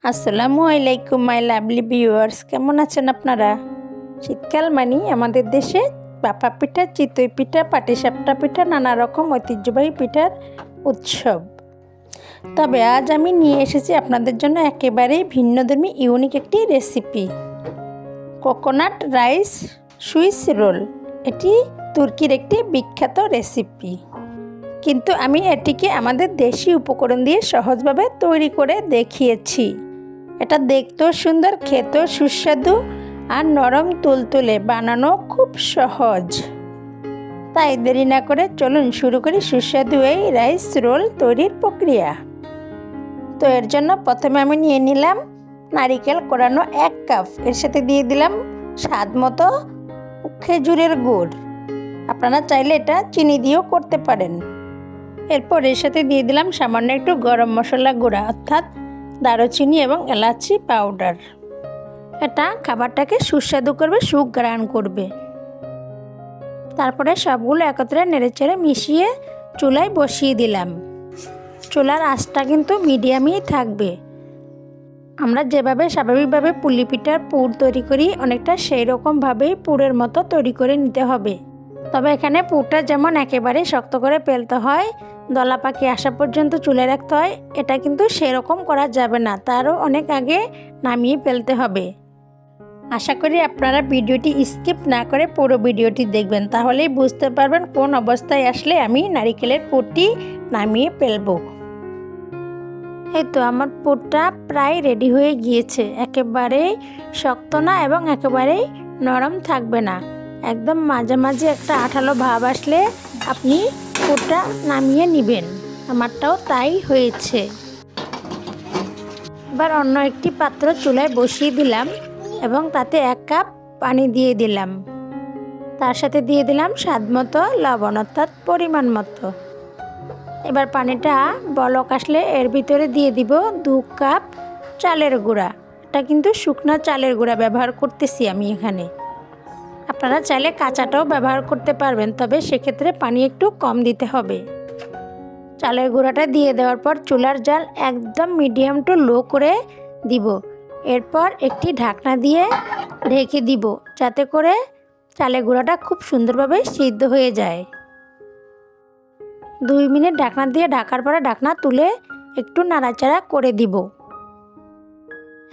আসসালামু আলাইকুম my lovely viewers, কেমন আছেন আপনারা? শীতকাল মানেই আমাদের দেশে ভাপা পিঠা, চিতই পিঠা, পাটিসাপটা পিঠা, নানা রকম ঐতিহ্যবাহী পিঠার উৎসব। তবে আজ আমি নিয়ে এসেছি আপনাদের জন্য একেবারেই ভিন্নধর্মী ইউনিক একটি recipe, coconut rice Swiss roll. এটি তুর্কির একটি বিখ্যাত রেসিপি, কিন্তু আমি এটিকে আমাদের দেশি উপকরণ দিয়ে সহজভাবে তৈরি করে দেখিয়েছি। এটা দেখতেও সুন্দর, খেতেও সুস্বাদু আর নরম তুলতুলে, বানানো খুব সহজ। তাই দেরি না করে চলুন শুরু করি সুস্বাদু এই রাইস রোল তৈরির প্রক্রিয়া। তো এর জন্য প্রথমে আমি নিয়ে নিলাম নারিকেল কোরানো 1 কাপ, এর সাথে দিয়ে দিলাম স্বাদ মতো খেজুরের গুড়। আপনারা চাইলে এটা চিনি দিয়েও করতে পারেন। এরপর এর সাথে দিয়ে দিলাম সামান্য একটু গরম মশলা গুঁড়া, অর্থাৎ দারুচিনি এবং এলাচি পাউডার। এটা খাবারটাকে সুস্বাদু করবে, সুঘ্রাণ করবে। তারপরে সবগুলো একত্রে নেড়েচেড়ে মিশিয়ে চুলায় বসিয়ে দিলাম। চুলার আঁচটা কিন্তু মিডিয়ামেই থাকবে। আমরা যেভাবে স্বাভাবিকভাবে পুলি পিঠার পুর তৈরি করি, অনেকটা সেই রকমভাবেই পুরের মতো তৈরি করে নিতে হবে। তবে এখানে পুরটা যেমন একেবারে শক্ত করে পেলতে হয়, দলা পাকি আসা পর্যন্ত চুলে রাখতে হয়, এটা কিন্তু সেরকম করা যাবে না, তারও অনেক আগে নামিয়ে ফেলতে হবে। আশা করি আপনারা ভিডিওটি স্কিপ না করে পুরো ভিডিওটি দেখবেন, তাহলেই বুঝতে পারবেন কোন অবস্থায় আসলে আমি নারিকেলের পুরটি নামিয়ে ফেলবো। এই তো আমার পুরটা প্রায় রেডি হয়ে গিয়েছে। একেবারেই শক্ত না এবং একেবারেই নরম থাকবে না, একদম মাঝামাঝি একটা আঠালো ভাব আসলে আপনি পুরটা নামিয়ে নেবেন। আমারটাও তাই হয়েছে। এবার অন্য একটি পাত্র চুলায় বসিয়ে দিলাম এবং তাতে 1 কাপ পানি দিয়ে দিলাম। তার সাথে দিয়ে দিলাম স্বাদ মতো লবণ, অর্থাৎ পরিমাণ মতো। এবার পানিটা বলক আসলে এর ভিতরে দিয়ে দিব 2 কাপ চালের গুঁড়া। এটা কিন্তু শুকনো চালের গুঁড়া ব্যবহার করতেছি আমি এখানে। আপনারা চাইলে কাঁচাটাও ব্যবহার করতে পারবেন, তবে সেক্ষেত্রে পানি একটু কম দিতে হবে। চালের গুঁড়াটা দিয়ে দেওয়ার পর চুলার জাল একদম মিডিয়াম টু লো করে দিব। এরপর একটি ঢাকনা দিয়ে ঢেকে দিব, যাতে করে চালের গুঁড়াটা খুব সুন্দরভাবে সিদ্ধ হয়ে যায়। 2 মিনিট ঢাকনা দিয়ে ঢাকার পরে ঢাকনা তুলে একটু নাড়াচাড়া করে দিব।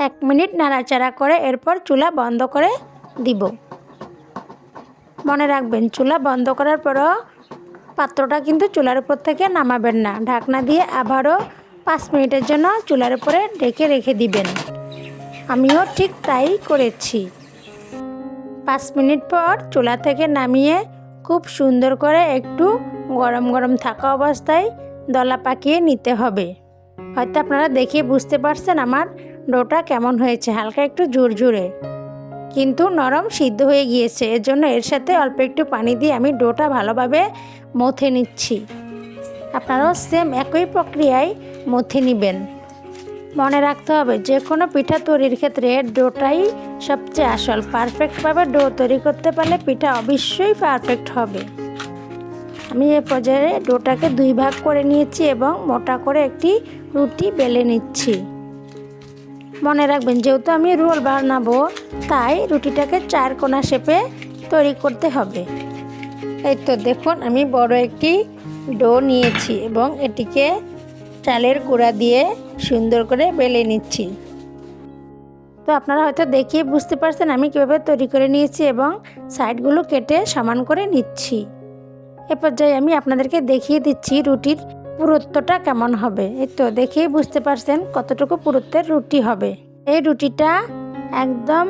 1 মিনিট নাড়াচাড়া করে এরপর চুলা বন্ধ করে দিব। মনে রাখবেন, চুলা বন্ধ করার পরও পাত্রটা কিন্তু চুলার উপর থেকে নামাবেন না। ঢাকনা দিয়ে আবারও 5 মিনিটের জন্য চুলার উপরে ঢেকে রেখে দিবেন। আমিও ঠিক তাই করেছি। 5 মিনিট পর চুলা থেকে নামিয়ে খুব সুন্দর করে একটু গরম গরম থাকা অবস্থায় দলা পাকিয়ে নিতে হবে। হয়তো আপনারা দেখে বুঝতে পারছেন আমার ডোটা কেমন হয়েছে, হালকা একটু ঝুরঝুরে কিন্তু নরম সিদ্ধ হয়ে গিয়েছে। এর জন্য এর সাথে অল্প একটু পানি দিয়ে আমি ডোটা ভালোভাবে মথে নিচ্ছি। আপনারাও সেম একই প্রক্রিয়ায় মথে নেবেন। মনে রাখতে হবে, যে কোনো পিঠা তৈরির ক্ষেত্রে ডোটাই সবচেয়ে আসল। পারফেক্টভাবে ডো তৈরি করতে পারলে পিঠা অবশ্যই পারফেক্ট হবে। আমি এই পর্যায়ে ডোটাকে 2 ভাগ করে নিয়েছি এবং মোটা করে একটি রুটি বেলে নিচ্ছি। মনে রাখবেন, যেহেতু আমি রোল বানাবো, তাই রুটিটাকে 4 কোণা শেপে তৈরি করতে হবে। এই তো দেখুন, আমি বড় একটি ডো নিয়েছি এবং এটিকে চালের গুঁড়া দিয়ে সুন্দর করে বেলে নিচ্ছি। তো আপনারা হয়তো দেখিয়ে বুঝতে পারছেন আমি কীভাবে তৈরি করে নিয়েছি এবং সাইডগুলো কেটে সমান করে নিচ্ছি। এ পর্যায়ে আমি আপনাদেরকে দেখিয়ে দিচ্ছি রুটির পুরুত্বটা কেমন হবে। এই তো দেখেই বুঝতে পারছেন কতটুকু পুরুত্বের রুটি হবে। এই রুটিটা একদম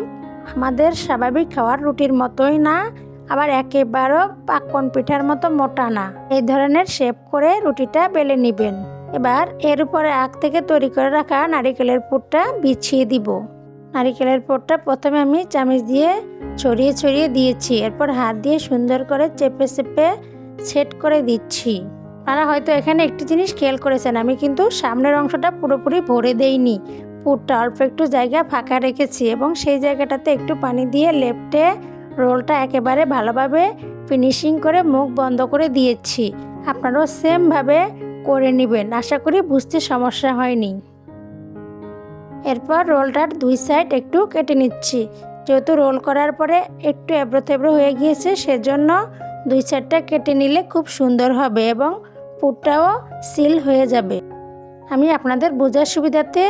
আমাদের স্বাভাবিক খাওয়ার রুটির মতোই না, আবার একেবারেও পাক্কন পিঠার মতো মোটা না। এই ধরনের শেপ করে রুটিটা বেলে নেবেন। এবার এর উপরে আগ থেকে তৈরি করে রাখা নারিকেলের পুরটা বিছিয়ে দিব। নারিকেলের পুরটা প্রথমে আমি চামচ দিয়ে ছড়িয়ে ছড়িয়ে দিয়েছি, এরপর হাত দিয়ে সুন্দর করে চেপে চেপে সেট করে দিচ্ছি। আপনারা হয়তো এখানে একটি জিনিস খেয়াল করেছেন, আমি কিন্তু সামনের অংশটা পুরোপুরি ভরে দেইনি, পুরটা অল্প একটু জায়গা ফাঁকা রেখেছি এবং সেই জায়গাটাতে একটু পানি দিয়ে লেপটে রোলটা একেবারে ভালোভাবে ফিনিশিং করে মুখ বন্ধ করে দিয়েছি। আপনারাও সেমভাবে করে নেবেন। আশা করি বুঝতে সমস্যা হয়নি। এরপর রোলটার দুই সাইড একটু কেটে নিচ্ছি। যেহেতু রোল করার পরে একটু এবড়ো থেবড়ো হয়ে গিয়েছে, সেজন্য দুই সাইডটা কেটে নিলে খুব সুন্দর হবে এবং পুরটাও সিল হয়ে যাবে। আমি আপনাদের বোঝার সুবিধার্থে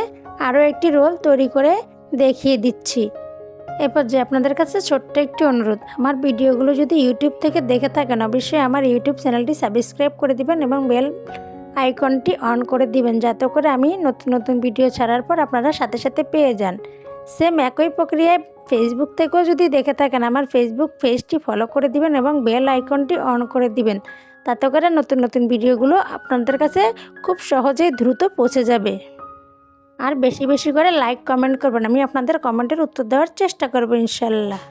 আরও একটি রোল তৈরি করে দেখিয়ে দিচ্ছি। এরপর যে আপনাদের কাছে ছোট্ট একটি অনুরোধ, আমার ভিডিওগুলো যদি ইউটিউব থেকে দেখে থাকেন অবশ্যই আমার ইউটিউব চ্যানেলটি সাবস্ক্রাইব করে দিবেন এবং বেল আইকনটি অন করে দিবেন, যাতে করে আমি নতুন নতুন ভিডিও ছাড়ার পর আপনারা সাথে সাথে পেয়ে যান। সেম একই প্রক্রিয়ায় ফেসবুক থেকেও যদি দেখে থাকেন আমার ফেসবুক পেজটি ফলো করে দিবেন এবং বেল আইকনটি অন করে দিবেন, তাতে করে নতুন নতুন ভিডিওগুলো আপনাদের কাছে খুব সহজেই দ্রুত পৌঁছে যাবে। আর বেশি বেশি করে লাইক কমেন্ট করবেন, আমি আপনাদের কমেন্টের উত্তর দেওয়ার চেষ্টা করব ইনশাল্লাহ।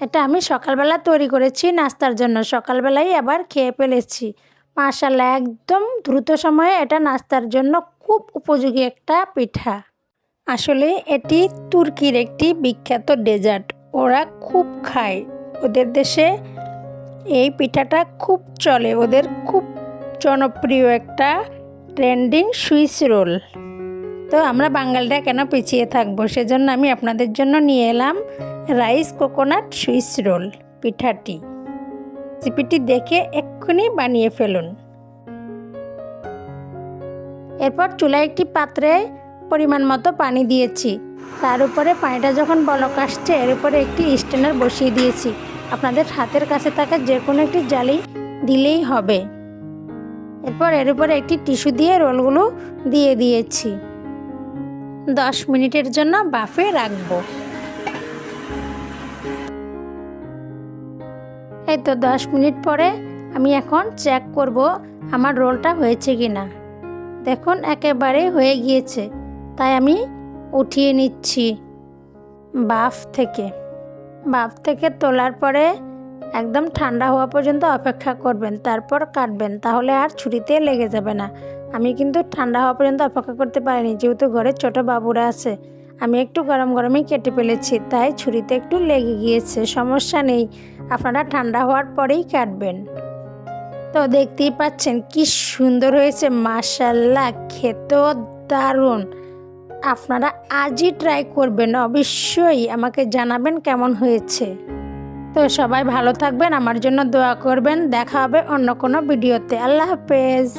এটা আমি সকালবেলা তৈরি করেছি নাস্তার জন্য, সকালবেলাই আবার খেয়ে ফেলেছি। মাশাআল্লাহ, একদম দ্রুত সময়ে এটা নাস্তার জন্য খুব উপযোগী একটা পিঠা। আসলে এটি তুর্কির একটি বিখ্যাত ডেজার্ট, ওরা খুব খায়, ওদের দেশে এই পিঠাটা খুব চলে, ওদের খুব জনপ্রিয় একটা ট্রেন্ডিং সুইস রোল। তো আমরা বাঙালিরা কেন পিছিয়ে থাকবো, সেজন্য আমি আপনাদের জন্য নিয়ে এলাম রাইস কোকোনাট সুইস রোল পিঠাটি। রেসিপিটি দেখে এক্ষুনি বানিয়ে ফেলুন। এরপর চুলায় একটি পাত্রে পরিমাণ মতো পানি দিয়েছি, তার উপরে পানিটা যখন বলক আসছে এর উপরে একটি স্ট্যান্ডার বসিয়ে দিয়েছি। আপনাদের হাতের কাছে থাকা যে কোনো একটি জালি দিলেই হবে। এরপর এর উপরে একটি টিস্যু দিয়ে রোলগুলো দিয়ে দিয়েছি। 10 মিনিটের জন্য বাফে রাখবো। এই তো 10 মিনিট পরে আমি এখন চেক করব আমার রোলটা হয়েছে কিনা। দেখুন একেবারে হয়ে গিয়েছে, তাই আমি উঠিয়ে নিচ্ছি বাফ থেকে তোলার পরে একদম ঠান্ডা হওয়া পর্যন্ত অপেক্ষা করবেন, তারপর কাটবেন, তাহলে আর ছুরিতে লেগে যাবে না। আমি কিন্তু ঠান্ডা হওয়া পর্যন্ত অপেক্ষা করতে পারিনি, যেহেতু ঘরে ছোট বাবুরা আছে। আমি একটু গরম গরমই কেটে ফেলেছি, তাই ছুরিতে একটু লেগে গিয়েছে। সমস্যা নেই, আপনারা ঠান্ডা হওয়ার পরেই কাটবেন। তো দেখতেই পাচ্ছেন কি সুন্দর হয়েছে, মাশাআল্লাহ, খেতেও দারুণ। আপনারা আজই ট্রাই করবেন, অবশ্যই আমাকে জানাবেন কেমন হয়েছে। তো সবাই ভালো থাকবেন, আমার জন্য দোয়া করবেন। দেখা হবে অন্য কোনো ভিডিওতে। আল্লাহ হাফেজ।